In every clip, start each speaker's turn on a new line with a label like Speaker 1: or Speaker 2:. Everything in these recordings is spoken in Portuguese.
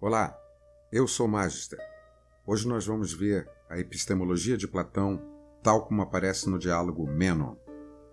Speaker 1: Olá, eu sou Magister. Hoje nós vamos ver a epistemologia de Platão tal como aparece no diálogo Mênon.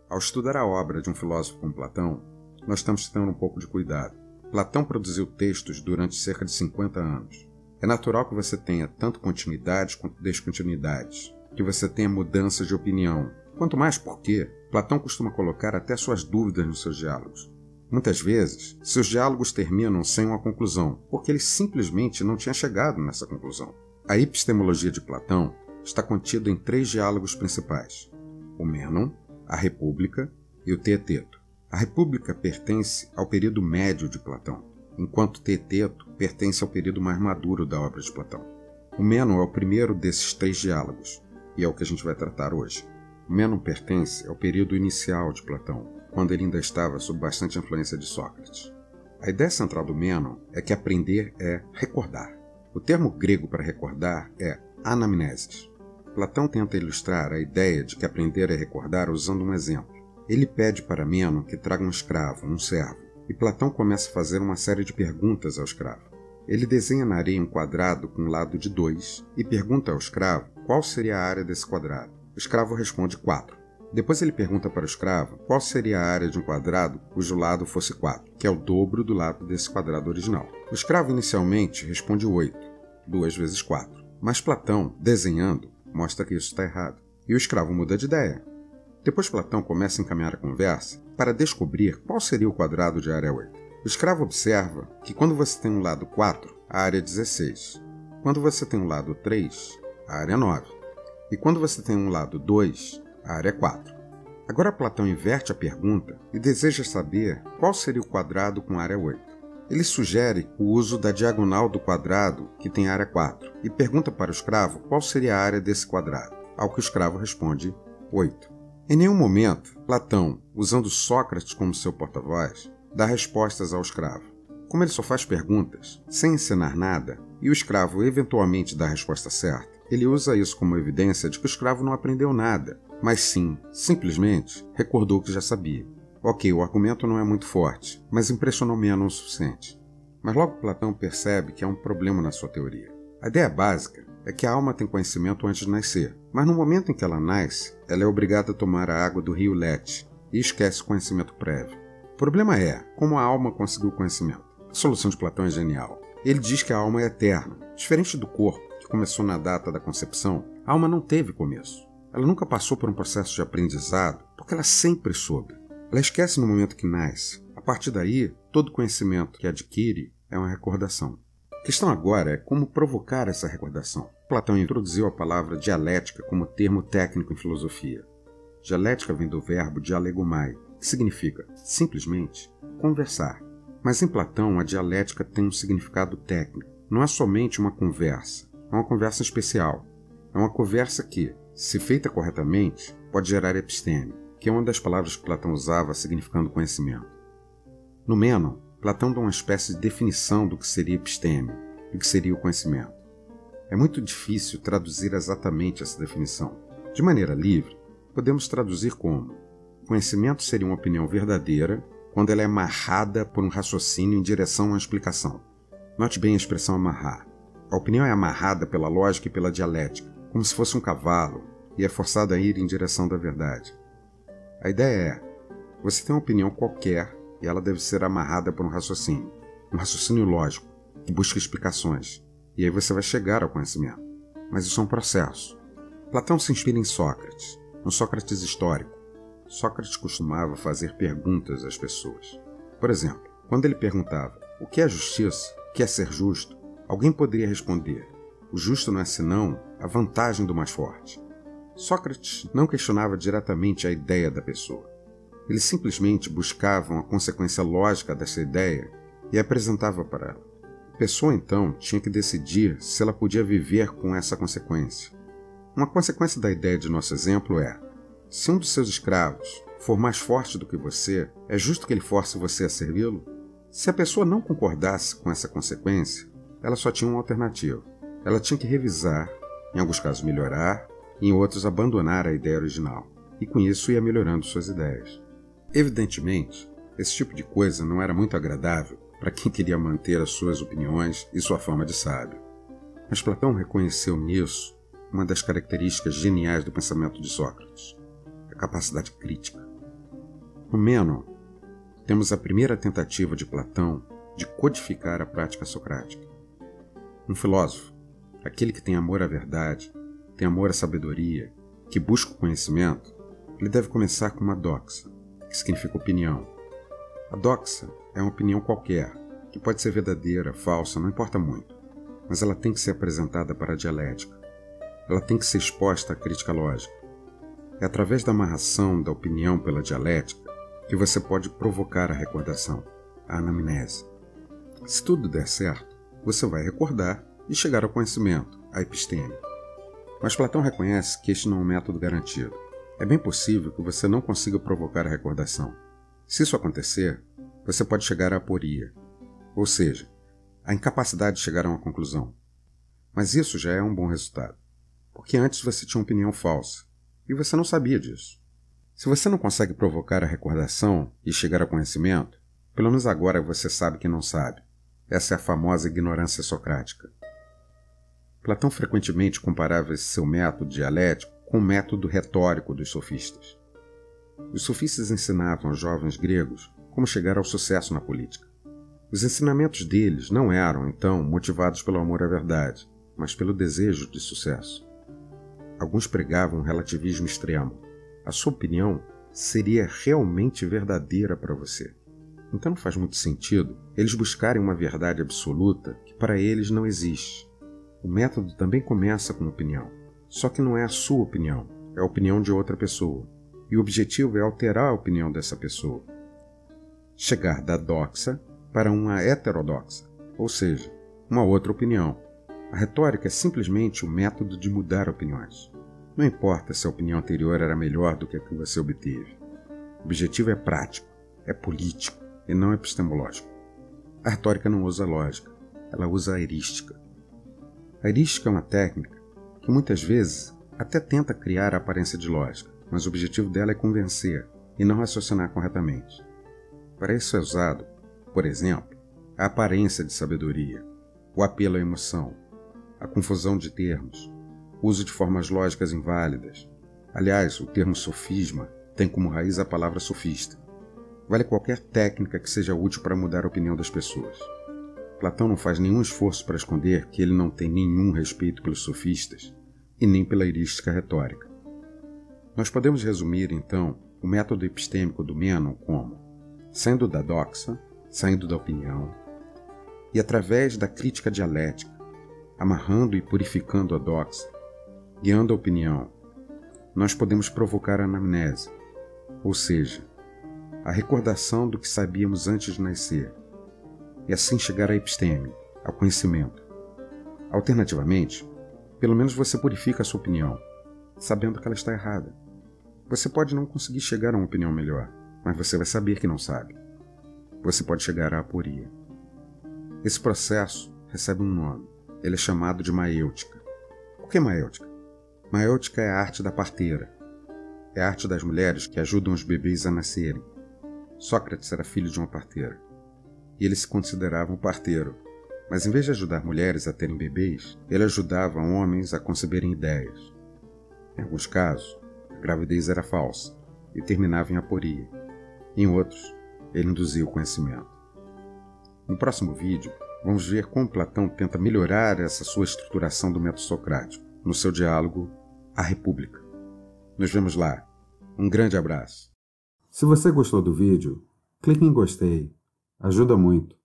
Speaker 1: Ao estudar a obra de um filósofo como Platão, nós estamos tendo um pouco de cuidado. Platão produziu textos durante cerca de 50 anos. É natural que você tenha tanto continuidades quanto descontinuidades, que você tenha mudanças de opinião. Quanto mais porque Platão costuma colocar até suas dúvidas nos seus diálogos. Muitas vezes, seus diálogos terminam sem uma conclusão, porque ele simplesmente não tinha chegado nessa conclusão. A epistemologia de Platão está contida em 3 diálogos principais: o Mênon, a República e o Teeteto. A República pertence ao período médio de Platão, enquanto o Teeteto pertence ao período mais maduro da obra de Platão. O Mênon é o primeiro desses 3 diálogos, e é o que a gente vai tratar hoje. O Mênon pertence ao período inicial de Platão, quando ele ainda estava sob bastante influência de Sócrates. A ideia central do Mênon é que aprender é recordar. O termo grego para recordar é anamnesis. Platão tenta ilustrar a ideia de que aprender é recordar usando um exemplo. Ele pede para Mênon que traga um escravo, um servo, e Platão começa a fazer uma série de perguntas ao escravo. Ele desenha na areia um quadrado com um lado de 2 e pergunta ao escravo qual seria a área desse quadrado. O escravo responde 4. Depois ele pergunta para o escravo qual seria a área de um quadrado cujo lado fosse 4, que é o dobro do lado desse quadrado original. O escravo inicialmente responde 8, 2 vezes 4. Mas Platão, desenhando, mostra que isso está errado. E o escravo muda de ideia. Depois Platão começa a encaminhar a conversa para descobrir qual seria o quadrado de área 8. O escravo observa que quando você tem um lado 4, a área é 16. Quando você tem um lado 3, a área é 9. E quando você tem um lado 2, a área é 4. Agora Platão inverte a pergunta e deseja saber qual seria o quadrado com área 8. Ele sugere o uso da diagonal do quadrado que tem área 4 e pergunta para o escravo qual seria a área desse quadrado, ao que o escravo responde 8. Em nenhum momento, Platão, usando Sócrates como seu porta-voz, dá respostas ao escravo. Como ele só faz perguntas, sem ensinar nada, e o escravo eventualmente dá a resposta certa, ele usa isso como evidência de que o escravo não aprendeu nada, mas sim, simplesmente, recordou o que já sabia. Ok, o argumento não é muito forte, mas impressionou Mênon o suficiente. Mas logo Platão percebe que há um problema na sua teoria. A ideia básica é que a alma tem conhecimento antes de nascer, mas no momento em que ela nasce, ela é obrigada a tomar a água do rio Lete e esquece o conhecimento prévio. O problema é como a alma conseguiu o conhecimento. A solução de Platão é genial. Ele diz que a alma é eterna. Diferente do corpo, que começou na data da concepção, a alma não teve começo. Ela nunca passou por um processo de aprendizado, porque ela sempre soube. Ela esquece no momento que nasce. A partir daí, todo conhecimento que adquire é uma recordação. A questão agora é como provocar essa recordação. Platão introduziu a palavra dialética como termo técnico em filosofia. Dialética vem do verbo dialegomai, que significa, simplesmente, conversar. Mas em Platão, a dialética tem um significado técnico. Não é somente uma conversa, é uma conversa especial. É uma conversa que, se feita corretamente, pode gerar episteme, que é uma das palavras que Platão usava significando conhecimento. No Mênon, Platão dá uma espécie de definição do que seria episteme, do que seria o conhecimento. É muito difícil traduzir exatamente essa definição. De maneira livre, podemos traduzir como: conhecimento seria uma opinião verdadeira quando ela é amarrada por um raciocínio em direção a uma explicação. Note bem a expressão amarrar. A opinião é amarrada pela lógica e pela dialética, como se fosse um cavalo, e é forçada a ir em direção da verdade. A ideia é: você tem uma opinião qualquer e ela deve ser amarrada por um raciocínio lógico, que busca explicações, e aí você vai chegar ao conhecimento. Mas isso é um processo. Platão se inspira em Sócrates, no Sócrates histórico. Sócrates costumava fazer perguntas às pessoas. Por exemplo, quando ele perguntava o que é justiça, o que é ser justo, alguém poderia responder: o justo não é senão a vantagem do mais forte. Sócrates não questionava diretamente a ideia da pessoa. Ele simplesmente buscava uma consequência lógica dessa ideia e apresentava para ela. A pessoa, então, tinha que decidir se ela podia viver com essa consequência. Uma consequência da ideia de nosso exemplo é: se um dos seus escravos for mais forte do que você, é justo que ele force você a servi-lo? Se a pessoa não concordasse com essa consequência, ela só tinha uma alternativa. Ela tinha que revisar, em alguns casos melhorar, e em outros abandonar a ideia original, e com isso ia melhorando suas ideias. Evidentemente, esse tipo de coisa não era muito agradável para quem queria manter as suas opiniões e sua fama de sábio. Mas Platão reconheceu nisso uma das características geniais do pensamento de Sócrates, a capacidade crítica. No Mênon, temos a primeira tentativa de Platão de codificar a prática socrática. Um filósofo, aquele que tem amor à verdade, tem amor à sabedoria, que busca o conhecimento, ele deve começar com uma doxa, que significa opinião. A doxa é uma opinião qualquer, que pode ser verdadeira, falsa, não importa muito, mas ela tem que ser apresentada para a dialética. Ela tem que ser exposta à crítica lógica. É através da amarração da opinião pela dialética que você pode provocar a recordação, a anamnese. Se tudo der certo, você vai recordar e chegar ao conhecimento, a episteme. Mas Platão reconhece que este não é um método garantido. É bem possível que você não consiga provocar a recordação. Se isso acontecer, você pode chegar à aporia, ou seja, a incapacidade de chegar a uma conclusão. Mas isso já é um bom resultado, porque antes você tinha uma opinião falsa, e você não sabia disso. Se você não consegue provocar a recordação e chegar ao conhecimento, pelo menos agora você sabe que não sabe. Essa é a famosa ignorância socrática. Platão frequentemente comparava esse seu método dialético com o método retórico dos sofistas. Os sofistas ensinavam aos jovens gregos como chegar ao sucesso na política. Os ensinamentos deles não eram, então, motivados pelo amor à verdade, mas pelo desejo de sucesso. Alguns pregavam um relativismo extremo. A sua opinião seria realmente verdadeira para você. Então não faz muito sentido eles buscarem uma verdade absoluta que para eles não existe. O método também começa com opinião, só que não é a sua opinião, é a opinião de outra pessoa. E o objetivo é alterar a opinião dessa pessoa. Chegar da doxa para uma heterodoxa, ou seja, uma outra opinião. A retórica é simplesmente o método de mudar opiniões. Não importa se a opinião anterior era melhor do que a que você obteve. O objetivo é prático, é político e não epistemológico. A retórica não usa lógica, ela usa a erística. A erística é uma técnica que muitas vezes até tenta criar a aparência de lógica, mas o objetivo dela é convencer e não raciocinar corretamente. Para isso é usado, por exemplo, a aparência de sabedoria, o apelo à emoção, a confusão de termos, o uso de formas lógicas inválidas. Aliás, o termo sofisma tem como raiz a palavra sofista. Vale qualquer técnica que seja útil para mudar a opinião das pessoas. Platão não faz nenhum esforço para esconder que ele não tem nenhum respeito pelos sofistas e nem pela erística retórica. Nós podemos resumir, então, o método epistêmico do Mênon como saindo da doxa, saindo da opinião, e através da crítica dialética, amarrando e purificando a doxa, guiando a opinião, nós podemos provocar a anamnese, ou seja, a recordação do que sabíamos antes de nascer, e assim chegar à episteme, ao conhecimento. Alternativamente, pelo menos você purifica a sua opinião, sabendo que ela está errada. Você pode não conseguir chegar a uma opinião melhor, mas você vai saber que não sabe. Você pode chegar à aporia. Esse processo recebe um nome. Ele é chamado de maêutica. Por que maêutica? Maêutica é a arte da parteira. É a arte das mulheres que ajudam os bebês a nascerem. Sócrates era filho de uma parteira. E ele se considerava um parteiro. Mas em vez de ajudar mulheres a terem bebês, ele ajudava homens a conceberem ideias. Em alguns casos, a gravidez era falsa e terminava em aporia. Em outros, ele induzia o conhecimento. No próximo vídeo, vamos ver como Platão tenta melhorar essa sua estruturação do método socrático, no seu diálogo A República. Nos vemos lá. Um grande abraço. Se você gostou do vídeo, clique em gostei. Ajuda muito.